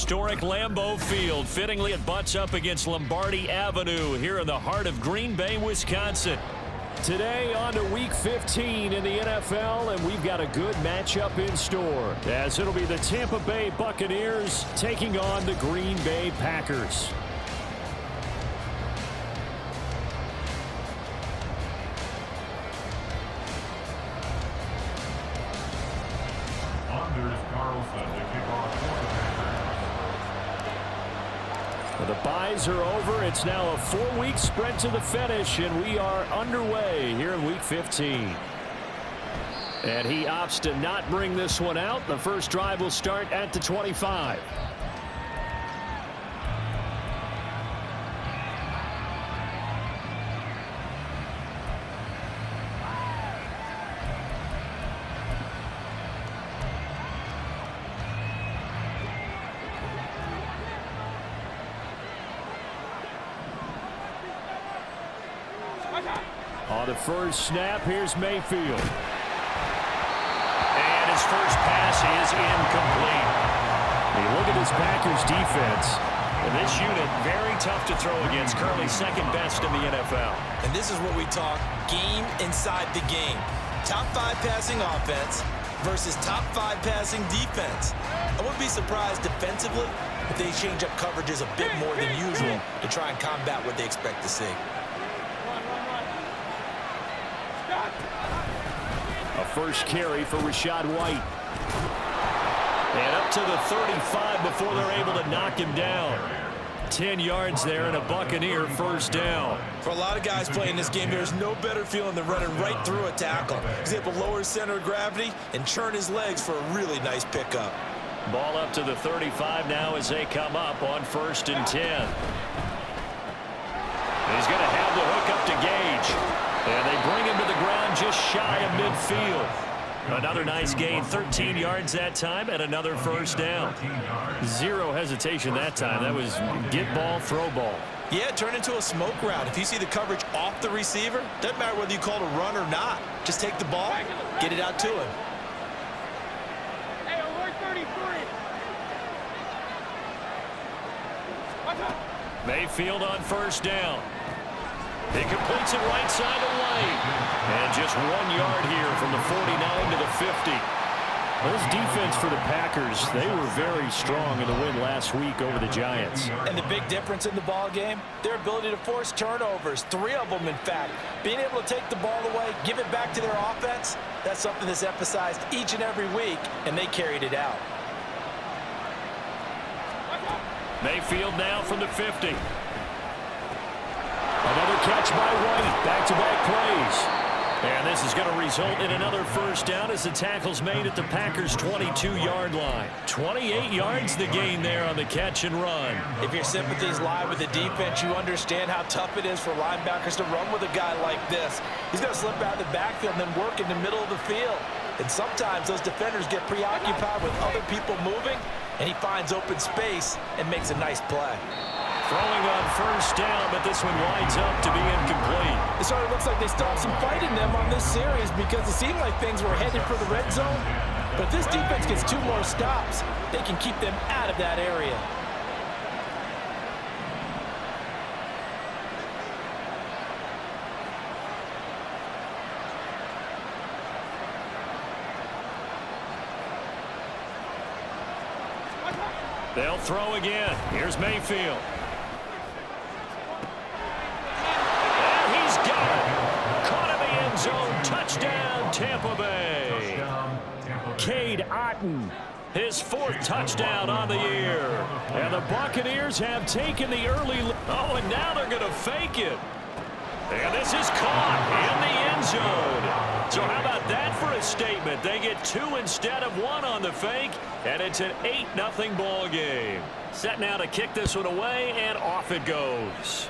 historic Lambeau Field. Fittingly, it butts up against Lombardi Avenue here in the heart of Green Bay, Wisconsin. Today on to Week 15 in the NFL, and we've got a good matchup in store, as it'll be the Tampa Bay Buccaneers taking on the Green Bay Packers. The byes are over. It's now a 4-week sprint to the finish, and we are underway here in Week 15. And he opts to not bring this one out. The first drive will start at the 25. On the first snap, here's Mayfield. And his first pass is incomplete. You look at this Packers defense. And this unit, very tough to throw against. Currently second best in the NFL. And this is what we talk game inside the game. Top 5 passing offense versus top 5 passing defense. I wouldn't be surprised defensively if they change up coverages a bit more than usual to try and combat what they expect to see. A first carry for Rachaad White. And up to the 35 before they're able to knock him down. 10 yards there and a Buccaneer first down. For a lot of guys playing this game, there's no better feeling than running right through a tackle. He's able to lower his center of gravity and churn his legs for a really nice pickup. Ball up to the 35 now as they come up on 1st and 10. He's going to have the hook up to Gage. And they bring him to the ground just shy of midfield. Another nice gain, 13 yards that time, and another first down. Zero hesitation that time. That was get ball, throw ball. Yeah, turn into a smoke route. If you see the coverage off the receiver, doesn't matter whether you call it a run or not. Just take the ball, get it out to him. Hey, alert 33. Mayfield on first down. He completes it right side of lane. And just 1 yard here from the 49 to the 50. This defense for the Packers, they were very strong in the win last week over the Giants. And the big difference in the ball game, their ability to force turnovers, 3 of them in fact. Being able to take the ball away, give it back to their offense, that's something that's emphasized each and every week, and they carried it out. Mayfield now from the 50. Another catch by White. Back-to-back plays. And this is going to result in another first down as the tackle's made at the Packers' 22-yard line. 28 yards the gain there on the catch and run. If your sympathies lie with the defense, you understand how tough it is for linebackers to run with a guy like this. He's going to slip out of the backfield and then work in the middle of the field. And sometimes those defenders get preoccupied with other people moving, and he finds open space and makes a nice play. Throwing on first down, but this one winds up to be incomplete. It sort of looks like they still have some fight in them on this series because it seemed like things were headed for the red zone. But if this defense gets 2 more stops, they can keep them out of that area. They'll throw again. Here's Mayfield. Zone touchdown, Tampa Bay. Cade Otton, his 4th touchdown on the year. And the Buccaneers have taken the early lead. Oh, and now they're going to fake it. And this is caught in the end zone. So how about that for a statement? They get 2 instead of 1 on the fake, and it's an 8-0 ball game. Set now to kick this one away, and off it goes.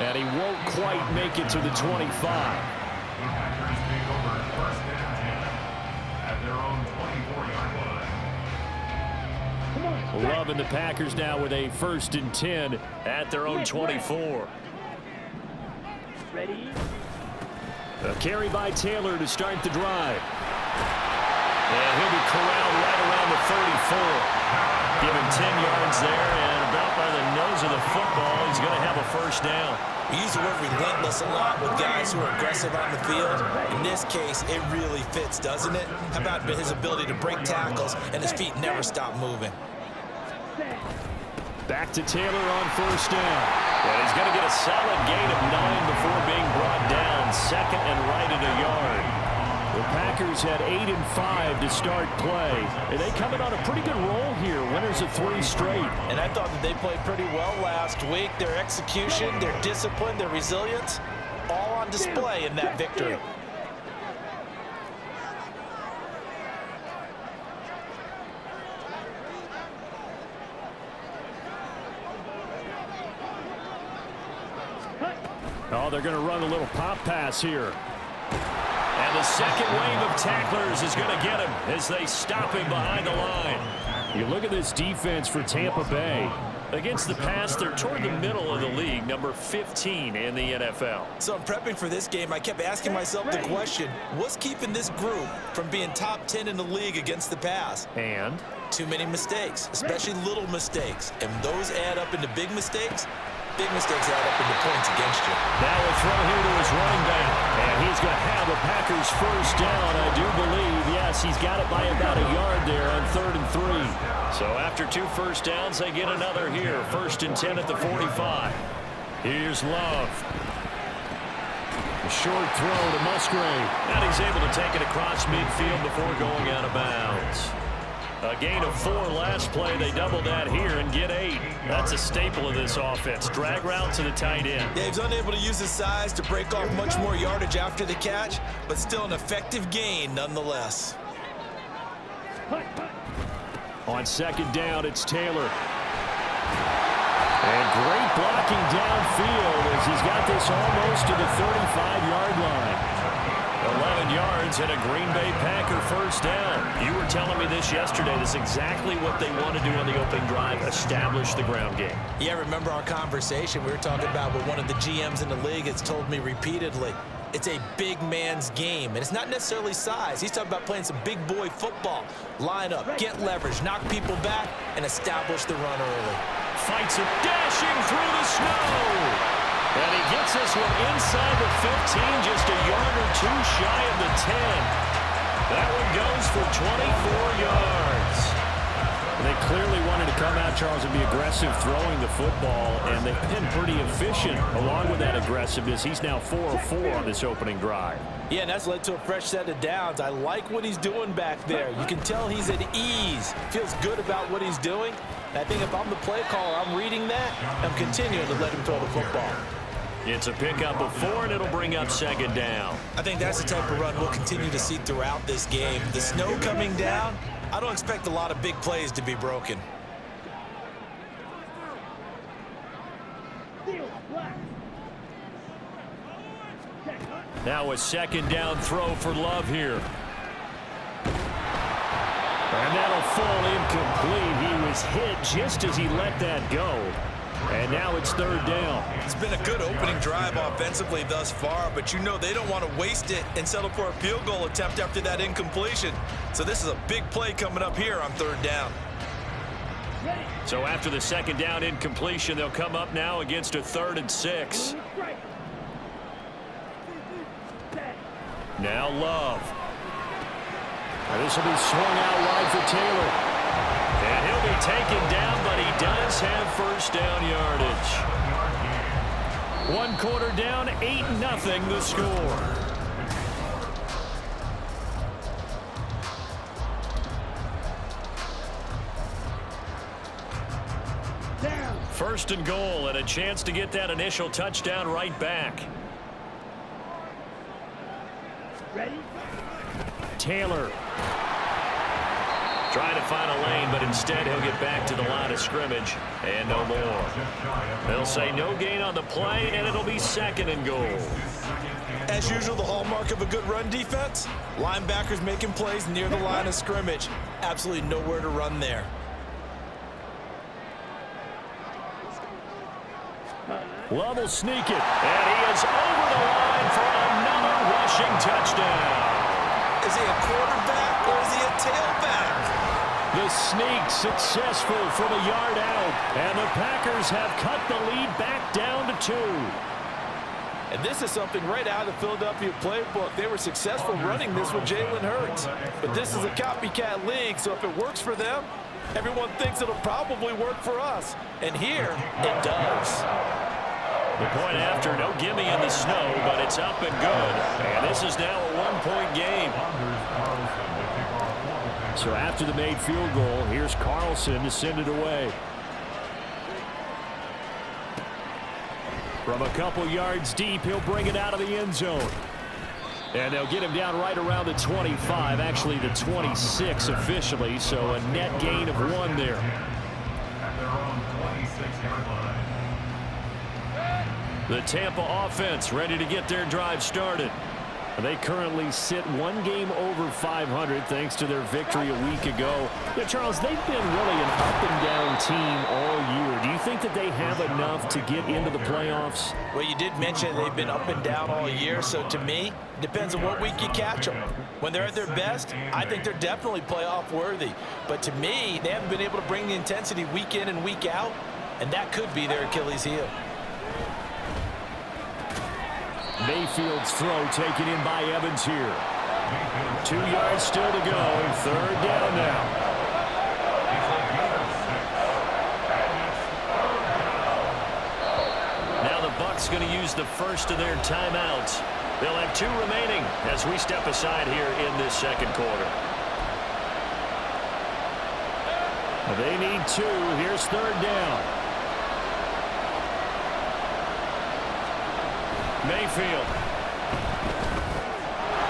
And he won't quite make it to the 25. Loving the Packers now with a 1st and 10 at their own 24. Ready? A carry by Taylor to start the drive. 10 yards there, and about by the nose of the football, he's going to have a first down. We use the word relentless a lot with guys who are aggressive on the field. In this case, it really fits, doesn't it? How about his ability to break tackles and his feet never stop moving? Back to Taylor on first down. And he's going to get a solid gain of 9 before being brought down. Second and right at a yard. The Packers had 8 and 5 to start play. And they come in on a pretty good roll here. Winners of 3 straight. And I thought that they played pretty well last week. Their execution, their discipline, their resilience, all on display in that victory. Oh, they're going to run a little pop pass here. And the second wave of tacklers is going to get him as they stop him behind the line. You look at this defense for Tampa Bay. Against the pass, they're toward the middle of the league, number 15 in the NFL. So in prepping for this game, I kept asking myself the question, what's keeping this group from being top 10 in the league against the pass? And? Too many mistakes, especially little mistakes. And those add up into big mistakes. Big mistakes add up into points against you. Now a throw here to his running back. And he's going to have the Packers first down, I do believe. Yes, he's got it by about a yard there on 3rd and 3. So after 2 first downs, they get another here. 1st and 10 at the 45. Here's Love. A short throw to Musgrave. And he's able to take it across midfield before going out of bounds. A gain of 4 last play. They double that here and get 8. That's a staple of this offense. Drag route to the tight end. Yeah, he's unable to use his size to break off much more yardage after the catch, but still an effective gain nonetheless. On 2nd down, it's Taylor. And great blocking downfield as he's got this almost to the 35-yard line. 11 yards and a Green Bay Packer first down. You were telling me this yesterday. This is exactly what they want to do on the opening drive, establish the ground game. Yeah, remember our conversation. We were talking about what one of the GMs in the league has told me repeatedly. It's a big man's game, and it's not necessarily size. He's talking about playing some big boy football. Line up, get leverage, knock people back, and establish the run early. Fights it, dashing through the snow. And he gets this one inside the 15, just a yard or 2 shy of the 10. That one goes for 24 yards. They clearly wanted to come out, Charles, and be aggressive throwing the football, and they've been pretty efficient along with that aggressiveness. He's now 4 of 4 on this opening drive. Yeah, and that's led to a fresh set of downs. I like what he's doing back there. You can tell he's at ease, feels good about what he's doing. And I think if I'm the play caller, I'm reading that, I'm continuing to let him throw the football. It's a pickup of 4, and it'll bring up 2nd down. I think that's the type of run we'll continue to see throughout this game. The snow coming down, I don't expect a lot of big plays to be broken. Now a 2nd down throw for Love here. And that'll fall incomplete. He was hit just as he let that go. And now it's 3rd down. It's been a good opening drive offensively thus far, but you know they don't want to waste it and settle for a field goal attempt after that incompletion. So this is a big play coming up here on 3rd down. So after the 2nd down incompletion, they'll come up now against a 3rd and 6. Now Love. This will be swung out wide for Taylor. And he'll be taken down, but he does have first down yardage. 1 quarter down, 8-0 the score. First and goal, and a chance to get that initial touchdown right back. Ready? Taylor. Trying to find a lane, but instead he'll get back to the line of scrimmage and no more. They'll say no gain on the play, and it'll be 2nd and goal. As usual, the hallmark of a good run defense, linebackers making plays near the line of scrimmage. Absolutely nowhere to run there. Love will sneak it, and he is over the line for another rushing touchdown. Is he a quarterback or is he a tailback? The sneak successful from a yard out. And the Packers have cut the lead back down to 2. And this is something right out of the Philadelphia playbook. They were successful running this with Jalen Hurts. But this is a copycat league, so if it works for them, everyone thinks it'll probably work for us. And here, it does. The point after, no gimme in the snow, but it's up and good. And this is now a one-point game. So after the made field goal, here's Carlson to send it away. From a couple yards deep, he'll bring it out of the end zone. And they'll get him down right around the 25, actually the 26 officially, so a net gain of 1 there. The Tampa offense ready to get their drive started. They currently sit 1 game over 500 thanks to their victory a week ago. Yeah, Charles, they've been really an up-and-down team all year. Do you think that they have enough to get into the playoffs? Well, you did mention they've been up and down all year, so to me, it depends on what week you catch them. When they're at their best, I think they're definitely playoff worthy. But to me, they haven't been able to bring the intensity week in and week out, and that could be their Achilles heel. Mayfield's throw taken in by Evans here. 2 yards still to go. 3rd down now. Now the Bucs going to use the first of their timeouts. They'll have 2 remaining as we step aside here in this second quarter. They need 2. Here's 3rd down. Mayfield.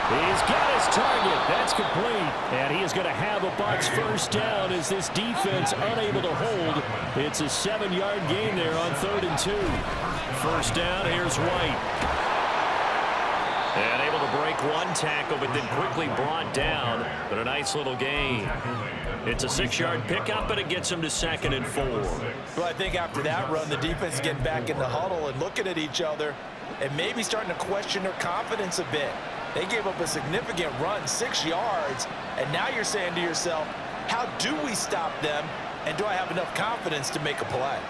He's got his target. That's complete. And he is going to have a Bucs first down as this defense unable to hold. It's a 7-yard gain there on 3rd and 2. First down, here's White. And able to break 1 tackle, but then quickly brought down. But a nice little gain. It's a 6-yard pickup, and it gets him to 2nd and 4. Well, I think after that run, the defense is getting back in the huddle and looking at each other and maybe starting to question their confidence a bit. They gave up a significant run, 6 yards, and now you're saying to yourself, how do we stop them, and do I have enough confidence to make a play?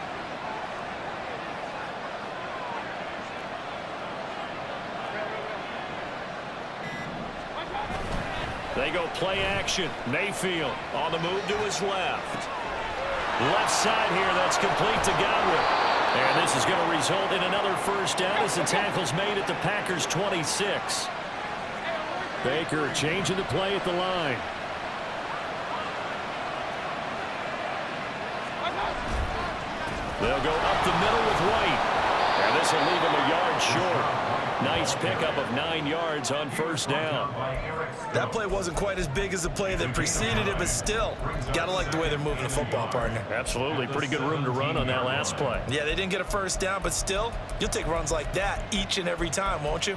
They go play action. Mayfield on the move to his left. Left side here, that's complete to Godwin. And this is going to result in another first down as the tackle's made at the Packers' 26. Baker changing the play at the line. They'll go up the middle with White. And this will leave him a yard short. Nice pickup of 9 yards on first down. That play wasn't quite as big as the play that preceded it, but still, gotta like the way they're moving the football, partner. Absolutely. Pretty good room to run on that last play. Yeah, they didn't get a first down, but still, you'll take runs like that each and every time, won't you?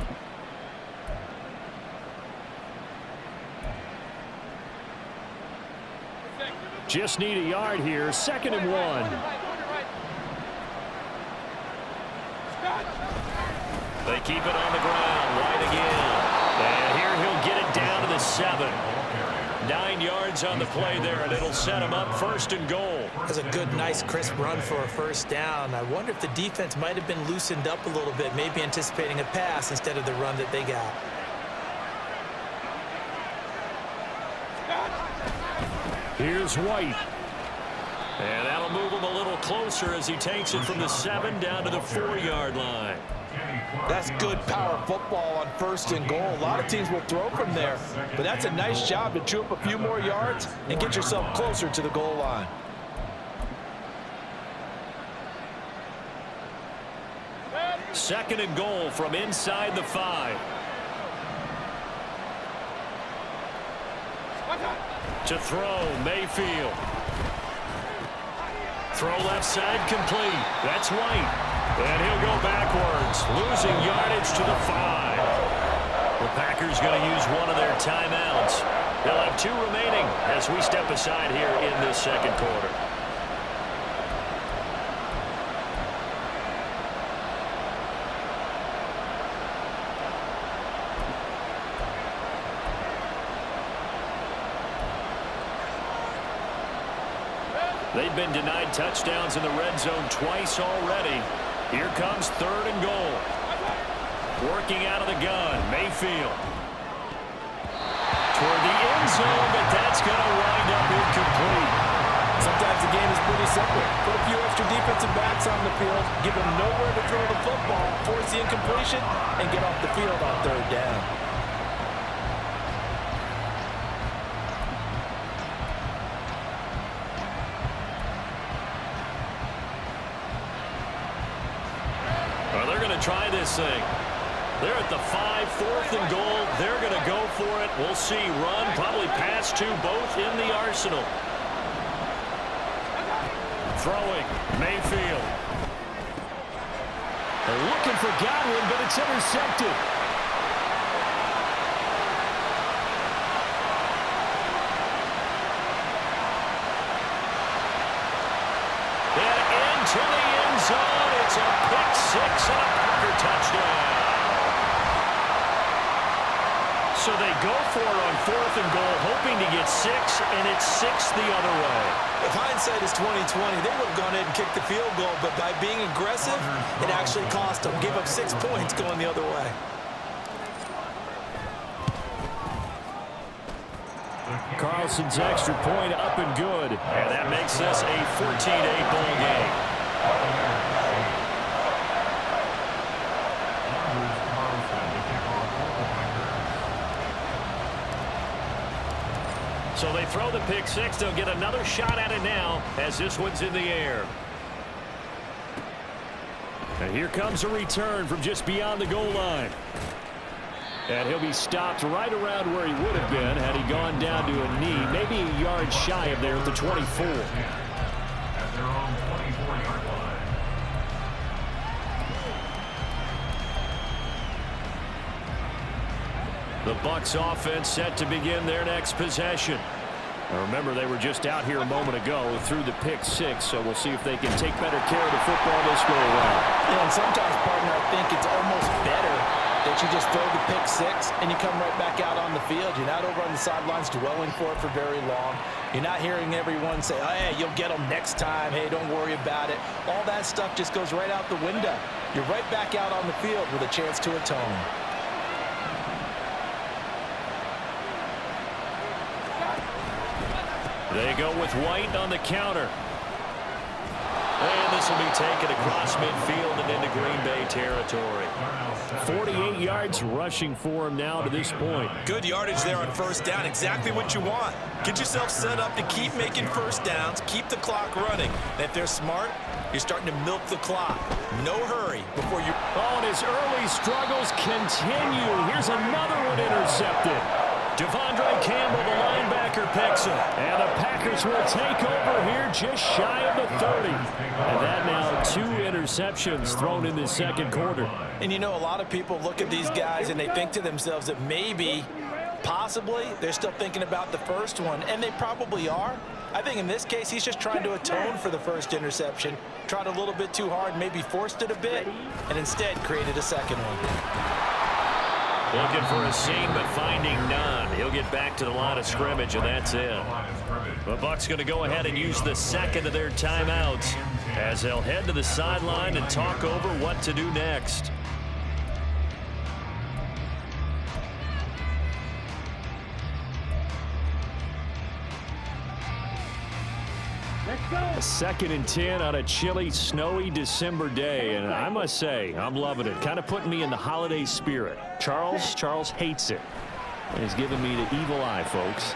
Just need a yard here. 2nd and 1. They keep it on the ground. White again. And here he'll get it down to the 7. 9 yards on the play there, and it'll set him up 1st and goal. That's a good, nice, crisp run for a first down. I wonder if the defense might have been loosened up a little bit, maybe anticipating a pass instead of the run that they got. Here's White. And that'll move him a little closer as he takes it from the 7 down to the 4-yard line. That's good power football on 1st and goal. A lot of teams will throw from there, but that's a nice job to chew up a few more yards and get yourself closer to the goal line. Second and goal from inside the 5. To throw, Mayfield. Throw left side complete. That's White. And he'll go backwards, losing yardage to the 5. The Packers going to use one of their timeouts. They'll have 2 remaining as we step aside here in this second quarter. They've been denied touchdowns in the red zone twice already. Here comes 3rd and goal. Working out of the gun, Mayfield. Toward the end zone, but that's going to wind up incomplete. Sometimes the game is pretty simple. Put a few extra defensive backs on the field, give them nowhere to throw the football, force the incompletion, and get off the field on 3rd down. Well, they're going to try this thing. They're at the 5, 4th and goal. They're going to go for it. We'll see. Run, probably pass to both in the arsenal. Throwing, Mayfield. They're looking for Godwin, but it's intercepted. And into the end zone. It's a pick 6 and a Packer touchdown. So they go for it on 4th and goal, hoping to get 6, and it's 6 the other way. If hindsight is 20/20, they would have gone ahead and kicked the field goal, but by being aggressive, it actually cost them. Give up 6 points going the other way. Carlson's extra point up and good, and that makes this a 14-8 ball game. So they throw the pick 6. They'll get another shot at it now as this one's in the air. And here comes a return from just beyond the goal line. And he'll be stopped right around where he would have been had he gone down to a knee, maybe a yard shy of there at the 24. The Bucs offense set to begin their next possession. Now remember, they were just out here a moment ago through the pick 6, so we'll see if they can take better care of the football this go around. Yeah, and sometimes, partner, I think it's almost better that you just throw the pick 6 and you come right back out on the field. You're not over on the sidelines dwelling for it for very long. You're not hearing everyone say, oh, hey, you'll get them next time. Hey, don't worry about it. All that stuff just goes right out the window. You're right back out on the field with a chance to atone. They go with White on the counter. And this will be taken across midfield and into Green Bay territory. 48 yards rushing for him now to this point. Good yardage there on 1st down. Exactly what you want. Get yourself set up to keep making 1st downs, keep the clock running. And if they're smart, you're starting to milk the clock. No hurry before you... Oh, and his early struggles continue. Here's another one intercepted. Devondre Campbell, the linebacker, picks him. And the Packers will take over here just shy of the 30. And that now 2 interceptions thrown in the second quarter. And you know, a lot of people look at these guys and they think to themselves that maybe, possibly, they're still thinking about the first one. And they probably are. I think in this case, he's just trying to atone for the first interception. Tried a little bit too hard, maybe forced it a bit, and instead created a second one. Looking for a seam, but finding none. He'll get back to the line of scrimmage, and that's it. The Bucs going to go ahead and use the second of their timeouts as they'll head to the sideline and talk over what to do next. A 2nd and 10 on a chilly, snowy December day, and I must say, I'm loving it. Kind of putting me in the holiday spirit. Charles hates it. And he's giving me the evil eye, folks.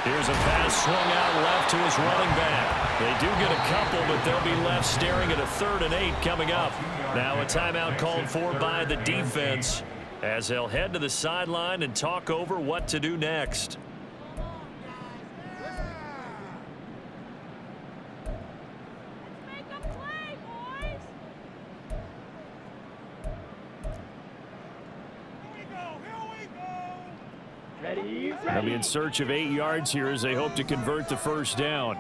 Here's a pass swung out left to his running back. They do get a couple, but they'll be left staring at a 3rd and 8 coming up. Now a timeout called for by the defense as they'll head to the sideline and talk over what to do next. They'll be in search of 8 yards here as they hope to convert the 1st down.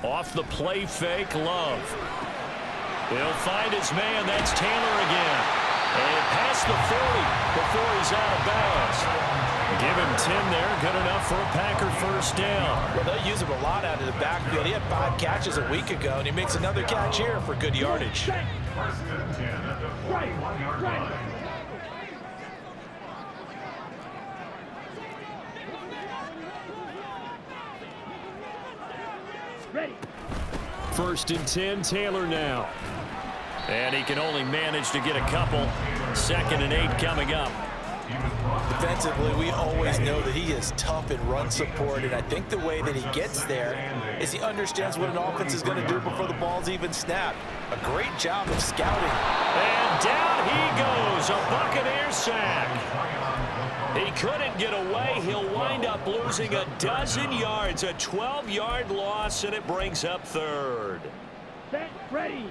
Off the play fake, Love. He'll find his man. That's Taylor again. And past the 40 before he's out of bounds. Give him 10 there. Good enough for a Packer first down. Well, they'll use him a lot out of the backfield. He had 5 catches a week ago, and he makes another catch here for good yardage. Ready. First and 10, Taylor now. And he can only manage to get a couple. 2nd and 8 coming up. Defensively, we always know that he is tough in run support, and I think the way that he gets there is he understands what an offense is going to do before the ball's even snapped. A great job of scouting. And down he goes, a Buccaneer sack. He couldn't get away. He'll wind up losing a dozen yards, a 12-yard loss, and it brings up 3rd. Set. Ready.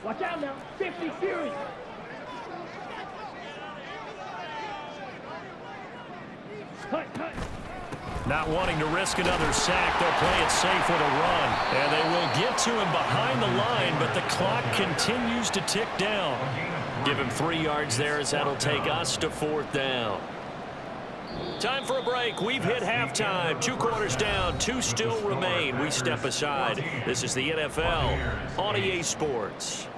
Watch out now. 50 series. Cut. Not wanting to risk another sack, they'll play it safe with a run. And they will get to him behind the line, but the clock continues to tick down. Give him 3 yards there, as that'll take us to 4th down. Time for a break. We've hit halftime. 2 quarters down, 2 still remain. We step aside. This is the NFL on EA Sports.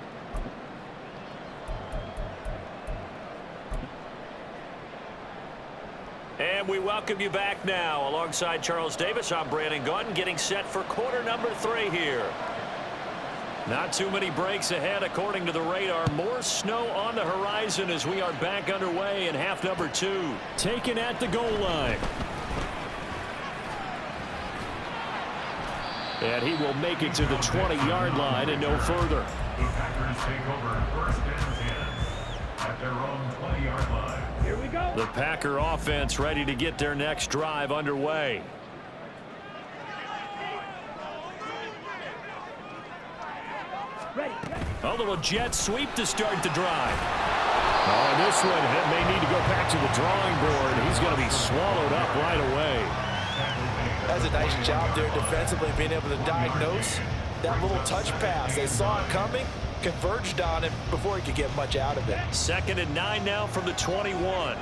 And we welcome you back now. Alongside Charles Davis, I'm Brandon Gaudin, getting set for quarter number 3 here. Not too many breaks ahead according to the radar. More snow on the horizon as we are back underway in half number 2. Taken at the goal line. And he will make it to the 20-yard line and no further. The Packers take over 1st and 10 at their own 20-yard line. Here we go. The Packer offense ready to get their next drive underway. Ready. A little jet sweep to start the drive. Oh, and this one may need to go back to the drawing board. He's going to be swallowed up right away. That's a nice job there defensively, being able to diagnose that little touch pass. They saw it coming, converged on it before he could get much out of it. 2nd and 9 now from the 21.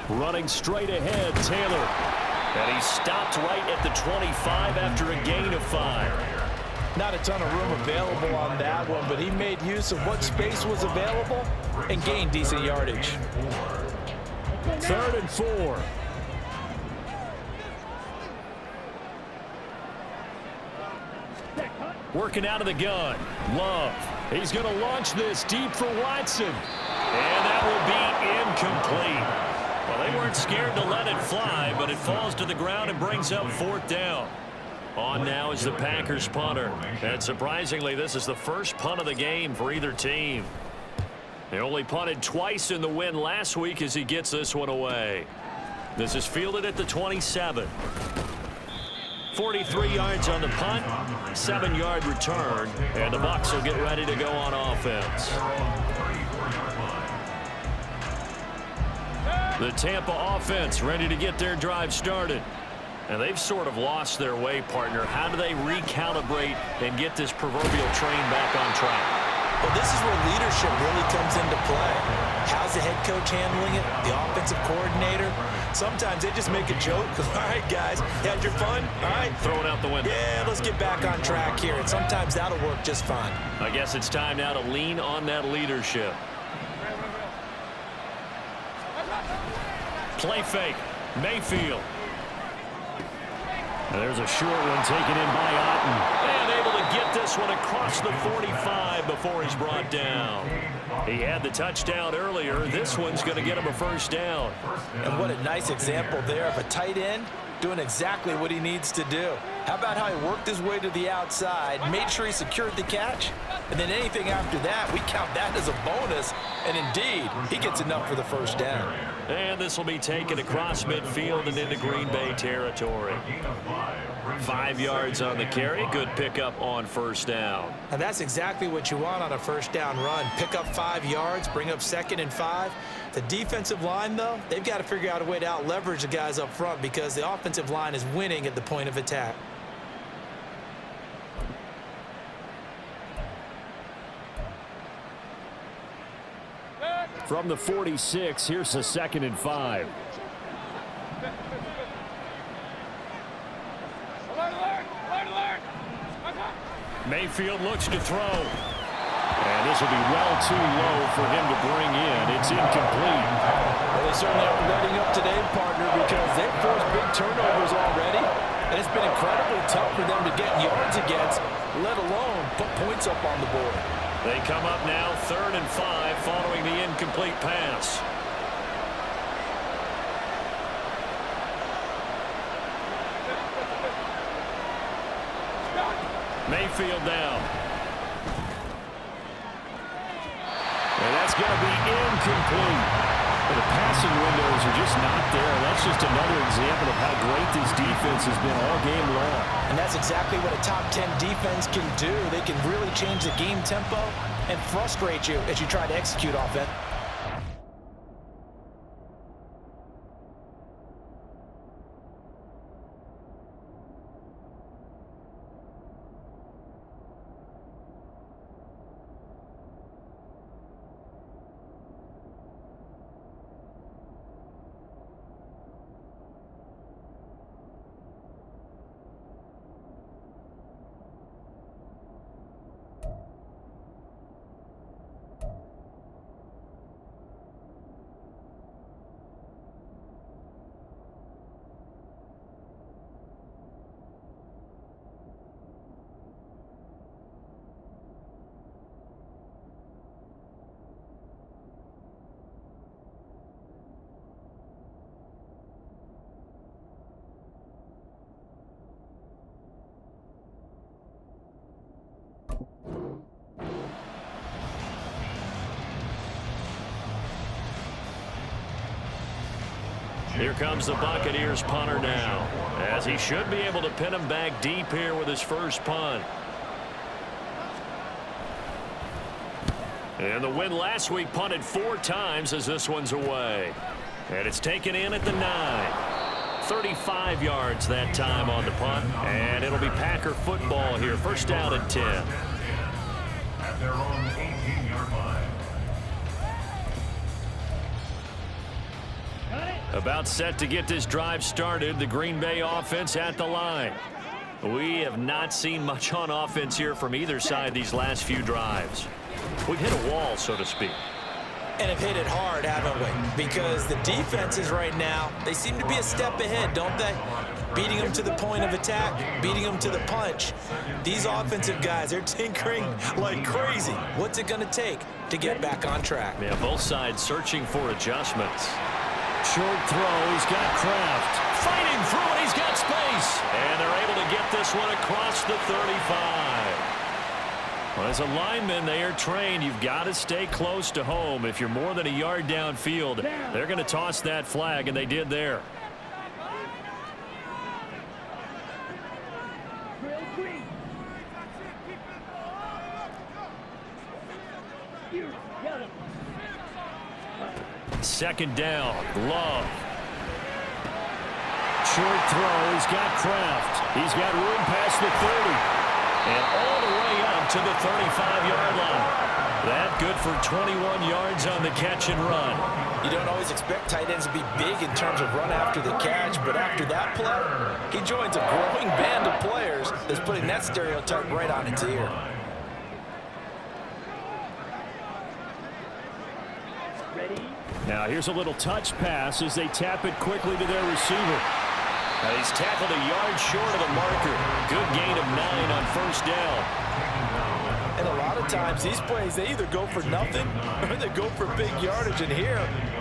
Running straight ahead, Taylor. And he stopped right at the 25 after a gain of 5. Not a ton of room available on that one, but he made use of what space was available and gained decent yardage. 3rd and 4. Working out of the gun. Love. He's going to launch this deep for Watson. And that will be incomplete. Well, they weren't scared to let it fly, but it falls to the ground and brings up 4th down. On now is the Packers punter. And surprisingly, this is the first punt of the game for either team. They only punted twice in the win last week as he gets this one away. This is fielded at the 27. 43 yards on the punt, 7-yard return, and the Bucs will get ready to go on offense. The Tampa offense ready to get their drive started. And they've sort of lost their way, partner. How do they recalibrate and get this proverbial train back on track? Well, this is where leadership really comes into play. How's the head coach handling it? The offensive coordinator? Sometimes they just make a joke. All right, guys, you had your fun? All right. Throw it out the window. Yeah, let's get back on track here. And sometimes that'll work just fine. I guess it's time now to lean on that leadership. Play fake. Mayfield. And there's a short one taken in by Otten. And able to get this one across the 45 before he's brought down. He had the touchdown earlier. This one's going to get him a first down. And what a nice example there of a tight end doing exactly what he needs to do. How about how he worked his way to the outside, made sure he secured the catch, and then anything after that, we count that as a bonus. And indeed, he gets enough for the first down. And this will be taken across midfield and into Green Bay territory. 5 yards on the carry. Good pickup on first down. And that's exactly what you want on a first down run. Pick up 5 yards, bring up 2nd and 5. The defensive line, though, they've got to figure out a way to out-leverage the guys up front because the offensive line is winning at the point of attack. From the 46, here's a 2nd and 5. Mayfield looks to throw. And this will be well too low for him to bring in. It's incomplete. Well, they certainly aren't letting up today, partner, because they've forced big turnovers already. And it's been incredibly tough for them to get yards against, let alone put points up on the board. They come up now 3rd and 5 following the incomplete pass. Mayfield down. And that's going to be incomplete. The passing windows are just not there. That's just another example of how great this defense has been all game long. And that's exactly what a top 10 defense can do. They can really change the game tempo and frustrate you as you try to execute offense. Here comes the Buccaneers punter now, as he should be able to pin him back deep here with his first punt. And the win last week punted 4 times as this one's away. And it's taken in at the 9. 35 yards that time on the punt. And it'll be Packer football here. First down and 10. At their own 18-yard line. About set to get this drive started. The Green Bay offense at the line. We have not seen much on offense here from either side these last few drives. We've hit a wall, so to speak. And have hit it hard, haven't we? Because the defenses right now, they seem to be a step ahead, don't they? Beating them to the point of attack, beating them to the punch. These offensive guys, they're tinkering like crazy. What's it going to take to get back on track? Yeah, both sides searching for adjustments. Short throw, he's got Kraft. Fighting through it, he's got space. And they're able to get this one across the 35. Well, as a lineman, they are trained. You've got to stay close to home. If you're more than a yard downfield, they're going to toss that flag, and they did there. Second down, Love. Short throw, he's got Kraft. He's got room past the 30. And all the way up to the 35-yard line. That good for 21 yards on the catch and run. You don't always expect tight ends to be big in terms of run after the catch, but after that play, he joins a growing band of players that's putting that stereotype right on its ear. Now here's a little touch pass as they tap it quickly to their receiver. He's tackled a yard short of the marker. Good gain of 9 on first down. And a lot of times these plays, they either go for nothing or they go for big yardage. And here,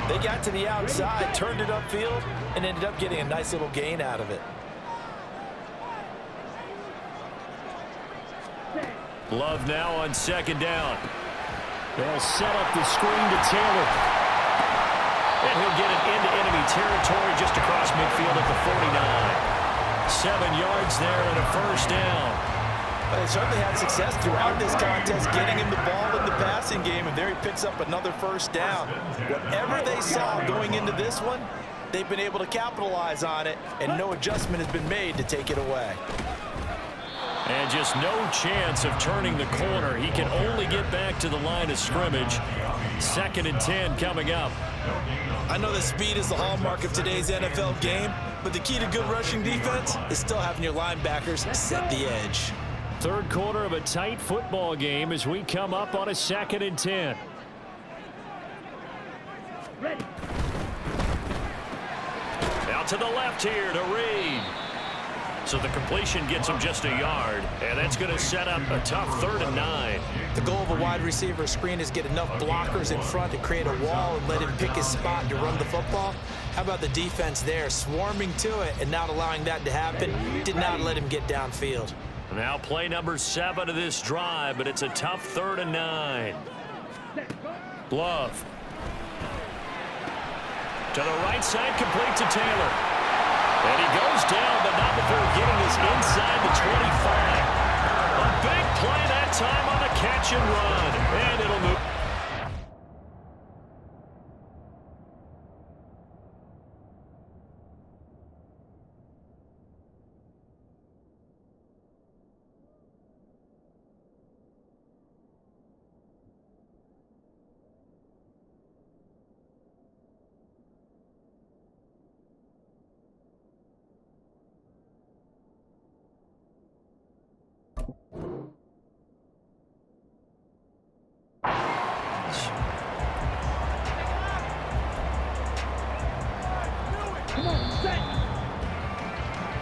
they got to the outside, turned it upfield, and ended up getting a nice little gain out of it. Love now on second down. They'll set up the screen to Taylor. And he'll get it into enemy territory just across midfield at the 49. 7 yards there and a first down. But they certainly had success throughout this contest, getting him the ball in the passing game, and there he picks up another first down. Whatever they saw going into this one, they've been able to capitalize on it, and no adjustment has been made to take it away. And just no chance of turning the corner. He can only get back to the line of scrimmage. 2nd and 10 coming up. I know that speed is the hallmark of today's NFL game, but the key to good rushing defense is still having your linebackers set the edge. 3rd quarter of a tight football game as we come up on a 2nd and 10. Ready. Out to the left here to Reed. So the completion gets him just a yard, and that's going to set up a tough 3rd and 9. The goal of a wide receiver screen is get enough blockers in front to create a wall and let him pick his spot to run the football. How about the defense there, swarming to it and not allowing that to happen? Did not let him get downfield. Now play number 7 of this drive, but it's a tough 3rd and 9. Love. To the right side, complete to Taylor. And he goes down, but not before getting us inside the 25. A big play that time on the catch and run. And it'll move.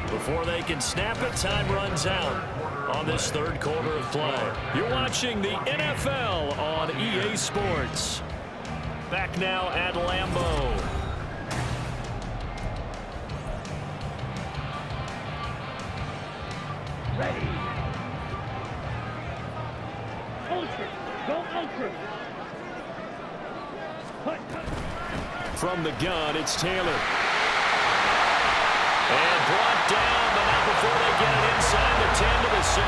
Before they can snap it, time runs out on this 3rd quarter of play. You're watching the NFL on EA Sports. Back now at Lambeau. Ready. Ultra. Go ultra. From the gun, it's Taylor. And brought down, but not before they get it inside the 10 to the 7.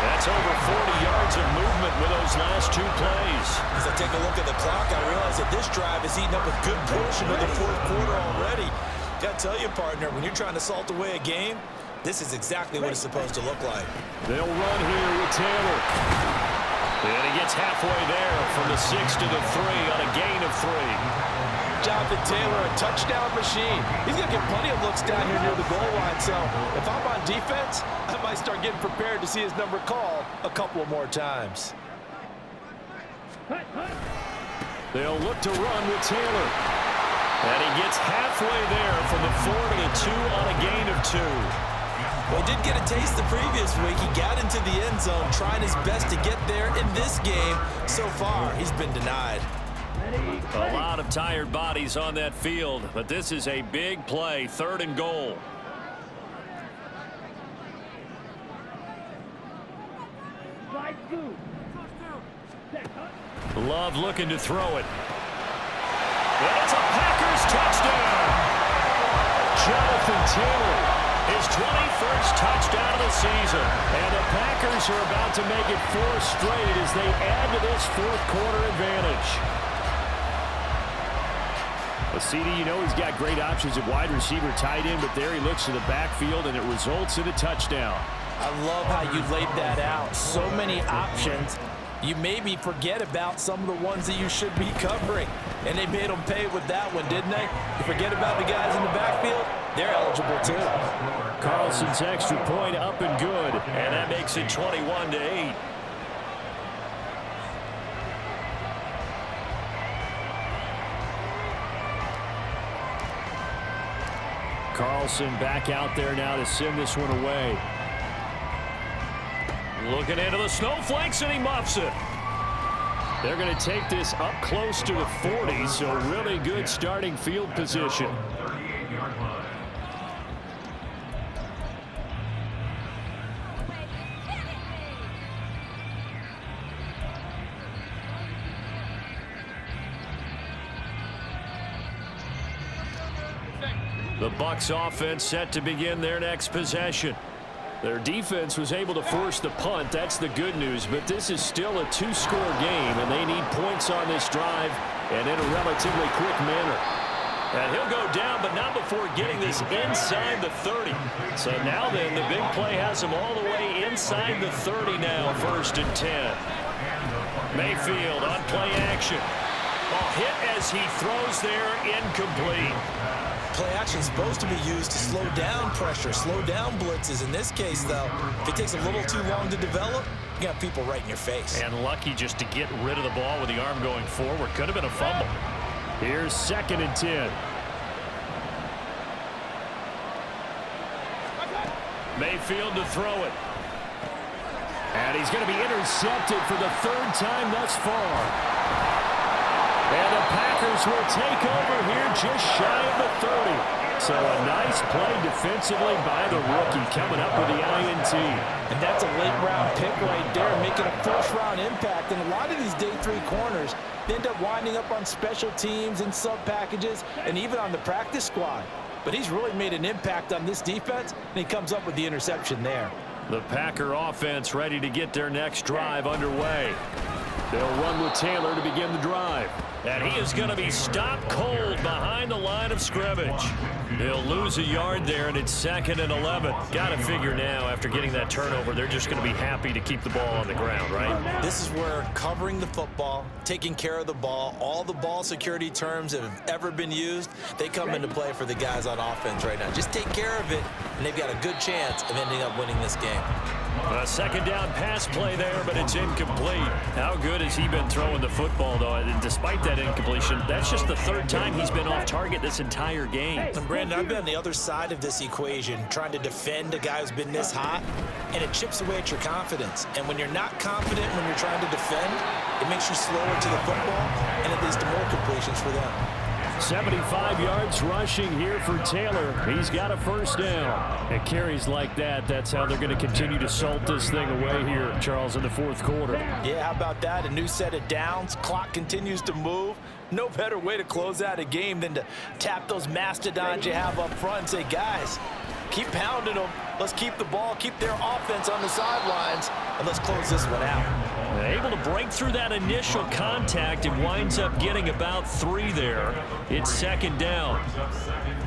That's over 40 yards of movement with those last 2 plays. As I take a look at the clock, I realize that this drive has eaten up a good portion of the 4th quarter already. Got to tell you, partner, when you're trying to salt away a game, this is exactly what it's supposed to look like. They'll run here with Taylor. And he gets halfway there from the 6 to the 3 on a gain of 3. Jonathan Taylor, a touchdown machine. He's going to get plenty of looks down here near the goal line. So if I'm on defense, I might start getting prepared to see his number called a couple more times. They'll look to run with Taylor. And he gets halfway there from the 4 to the 2 on a gain of 2. Well, he did get a taste the previous week. He got into the end zone, trying his best to get there in this game. So far, he's been denied. A lot of tired bodies on that field, but this is a big play, 3rd and goal. Love looking to throw it. And it's a Packers touchdown. Jonathan Taylor, his 21st touchdown of the season. And the Packers are about to make it 4 straight as they add to this 4th quarter advantage. Well, CD, you know he's got great options at wide receiver, tight end, but there he looks to the backfield, and it results in a touchdown. I love how you laid that out. So many options. You maybe forget about some of the ones that you should be covering. And they made them pay with that one, didn't they? You forget about the guys in the backfield, they're eligible too. Carlson's extra point up and good, and that makes it 21-8. Carlson back out there now to send this one away. Looking into the snowflakes, and he muffs it. They're going to take this up close to the 40, so really good starting field position. 38-yard line. The Bucs offense set to begin their next possession. Their defense was able to force the punt. That's the good news, but this is still a 2-score game, and they need points on this drive and in a relatively quick manner. And he'll go down, but not before getting this inside the 30. So now then, the big play has him all the way inside the 30 now, 1st and 10. Mayfield on play action. Hit as he throws there, incomplete. Play action is supposed to be used to slow down pressure, slow down blitzes. In this case, though, if it takes a little too long to develop, you got people right in your face. And lucky just to get rid of the ball with the arm going forward. Could have been a fumble. Here's 2nd and 10. Mayfield to throw it. And he's going to be intercepted for the 3rd time thus far. And the Packers will take over here just shy of the 30. So a nice play defensively by the rookie coming up with the INT. And that's a late-round pick right there, making a first-round impact. And a lot of these day 3 corners, they end up winding up on special teams and sub-packages and even on the practice squad. But he's really made an impact on this defense, and he comes up with the interception there. The Packer offense ready to get their next drive underway. They'll run with Taylor to begin the drive. And he is going to be stopped cold behind the line of scrimmage. He'll lose a yard there, and it's 2nd and 11. Got to figure now, after getting that turnover, they're just going to be happy to keep the ball on the ground, right? This is where covering the football, taking care of the ball, all the ball security terms that have ever been used, they come into play for the guys on offense right now. Just take care of it, and they've got a good chance of ending up winning this game. A 2nd down pass play there, but it's incomplete. How good has he been throwing the football, though? And despite that incompletion, that's just the 3rd time he's been off target this entire game. And Brandon, I've been on the other side of this equation, trying to defend a guy who's been this hot, and it chips away at your confidence. And when you're not confident when you're trying to defend, it makes you slower to the football, and it leads to more completions for them. 75 yards rushing here for Taylor. He's got a 1st down. At carries like that, that's how they're going to continue to salt this thing away here, Charles, in the 4th quarter. Yeah, how about that? A new set of downs. Clock continues to move. No better way to close out a game than to tap those mastodons you have up front and say, guys, keep pounding them. Let's keep the ball, keep their offense on the sidelines, and let's close this one out. Able to break through that initial contact and winds up getting about 3 there. It's 2nd down.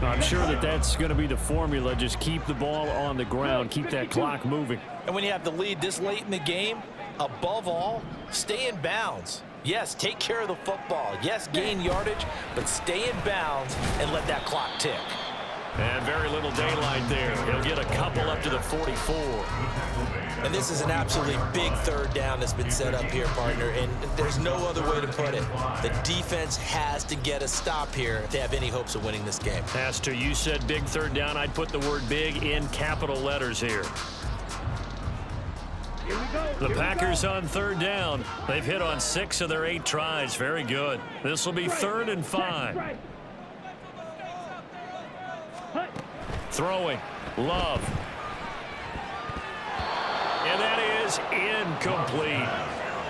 I'm sure that that's going to be the formula. Just keep the ball on the ground, keep that clock moving. And when you have the lead this late in the game, above all, stay in bounds. Yes, take care of the football. Yes, gain yardage, but stay in bounds and let that clock tick. And very little daylight there. He'll get a couple up to the 44. And this is an absolutely big 3rd down that's been set up here, partner, and there's no other way to put it. The defense has to get a stop here if they have any hopes of winning this game. Pastor, you said big 3rd down. I'd put the word big in capital letters here. The Packers on 3rd down. They've hit on 6 of their 8 tries. Very good. This will be 3rd and 5. Throwing. Love. And that is incomplete.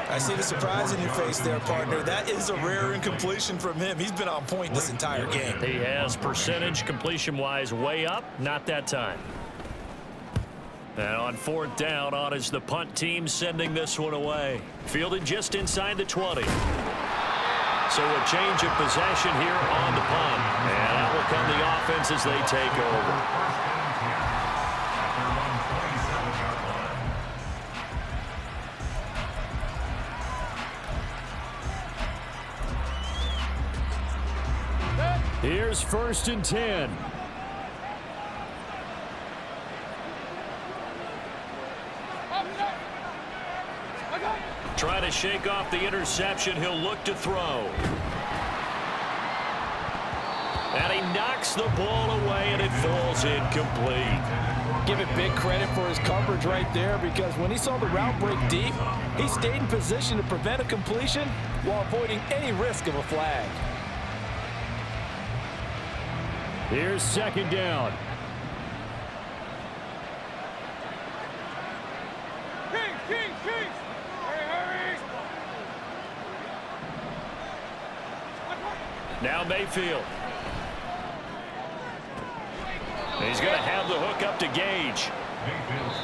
I see the surprise in your face there, partner. That is a rare incompletion from him. He's been on point this entire game. He has percentage completion-wise way up. Not that time. And on 4th down, on is the punt team sending this one away. Fielded just inside the 20. So a change of possession here on the punt. And out will come the offense as they take over. Here's 1st and 10. Try to shake off the interception. He'll look to throw. And he knocks the ball away, and it falls incomplete. Give it big credit for his coverage right there, because when he saw the route break deep, he stayed in position to prevent a completion while avoiding any risk of a flag. Here's 2nd down. Now Mayfield. He's going to have the hook up to Gage.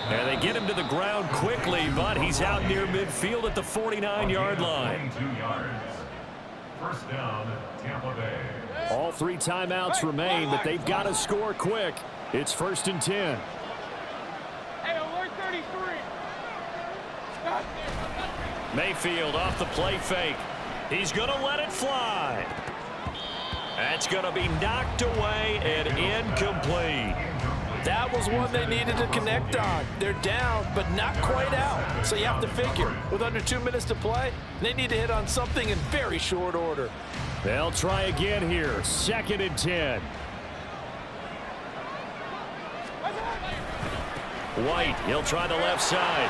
And they get him to the ground quickly, but he's out near midfield at the 49-yard line. First down, Tampa Bay. All 3 timeouts remain, but they've got to score quick. It's 1st and 10. Hey, alert 33. Mayfield off the play fake. He's going to let it fly. That's going to be knocked away and incomplete. That was one they needed to connect on. They're down, but not quite out. So you have to figure, with under 2 minutes to play, they need to hit on something in very short order. They'll try again here. 2nd and 10. White, he'll try the left side.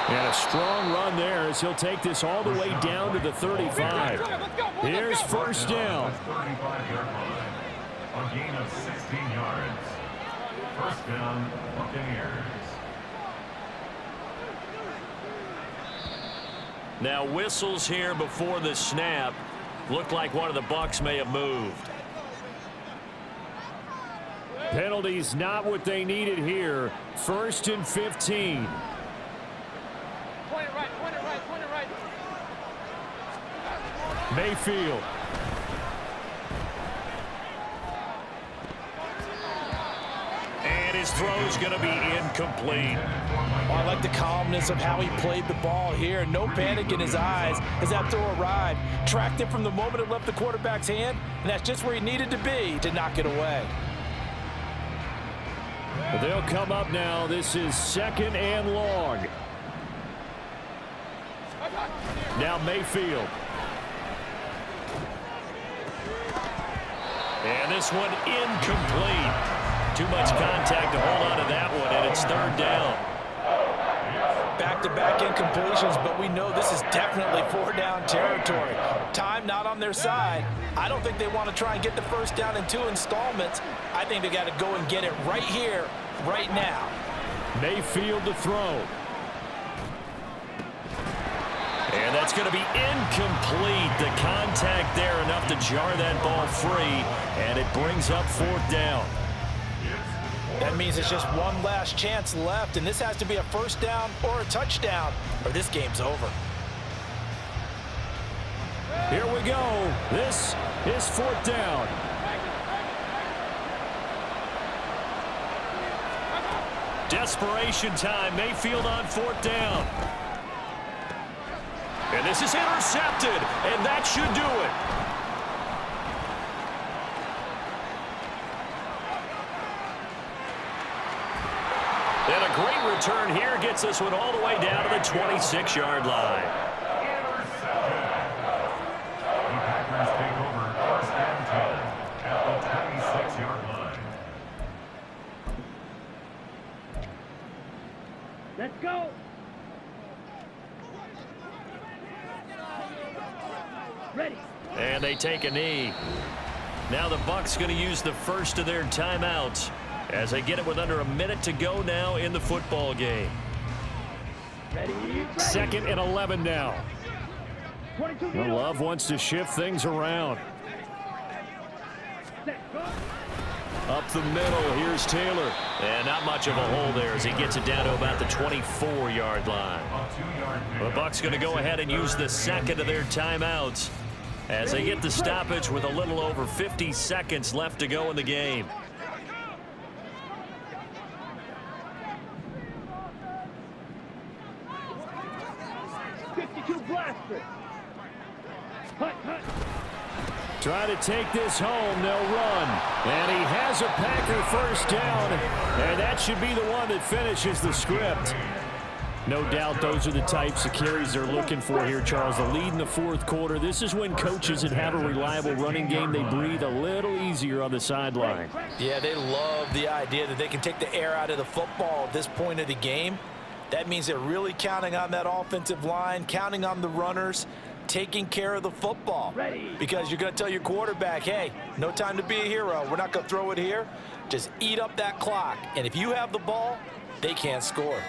And a strong run there as he'll take this all the way down to the 35. Here's 1st down. 35-yard line. A gain of 16 yards. First down, Buccaneers. Now whistles here before the snap. Looked like one of the Bucs may have moved. Penalties not what they needed here. 1st and 15. Point it right, point it right, point it right. Mayfield. And his throw's going to be incomplete. Oh, I like the calmness of how he played the ball here. No panic in his eyes as that throw arrived. Tracked it from the moment it left the quarterback's hand, and that's just where he needed to be to knock it away. They'll come up now. This is 2nd and long. Now Mayfield. And this one incomplete. Too much contact to hold on to that one, and it's 3rd down. Back-to-back incompletions, but we know this is definitely 4-down territory. Time not on their side. I don't think they want to try and get the 1st down in 2 installments. I think they got to go and get it right here, right now. Mayfield to throw. And that's going to be incomplete. The contact there enough to jar that ball free, and it brings up 4th down. That means it's just one last chance left, and this has to be a 1st down or a touchdown, or this game's over. Here we go. This is 4th down. Desperation time. Mayfield on 4th down. And this is intercepted, and that should do it. And a great return here gets this one all the way down to the 26-yard line. The Packers take over 1st and 10 at the 26-yard line. Let's go. Ready. And they take a knee. Now the Bucs going to use the first of their timeouts as they get it with under a minute to go now in the football game. Ready. 2nd and 11 now. 22. Well, Love wants to shift things around. Set, go. Up the middle, here's Taylor. And not much of a hole there as he gets it down to about the 24-yard line. The Bucs going to go ahead and use the 2nd of their timeouts as they get the stoppage with a little over 50 seconds left to go in the game. Try to take this home. They'll run. And he has a Packer 1st down. And that should be the one that finishes the script. No doubt those are the types of carries they're looking for here, Charles. The lead in the 4th quarter. This is when coaches that have a reliable running game, they breathe a little easier on the sideline. Yeah, they love the idea that they can take the air out of the football at this point of the game. That means they're really counting on that offensive line, counting on the runners, taking care of the football. Because you're going to tell your quarterback, hey, no time to be a hero. We're not going to throw it here. Just eat up that clock. And if you have the ball, they can't score.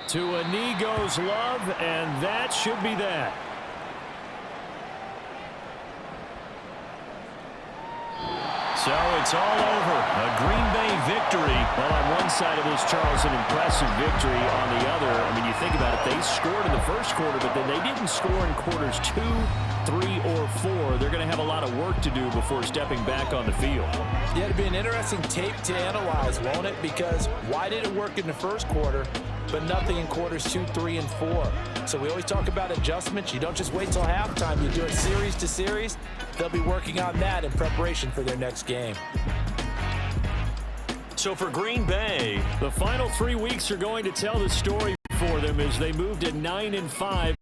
To a knee goes Love, and that should be that. So it's all over. A Green Bay victory. Well, on one side of this, Charles, an impressive victory. On the other, I mean, you think about it, they scored in the first quarter, but then they didn't score in quarters 2, 3, or 4. They're going to have a lot of work to do before stepping back on the field. Yeah, it'll be an interesting tape to analyze, won't it? Because why did it work in the first quarter, but nothing in quarters 2, 3, and 4? So we always talk about adjustments. You don't just wait till halftime. You do it series to series. They'll be working on that in preparation for their next game. So for Green Bay, the final 3 weeks are going to tell the story for them as they move to 9-5.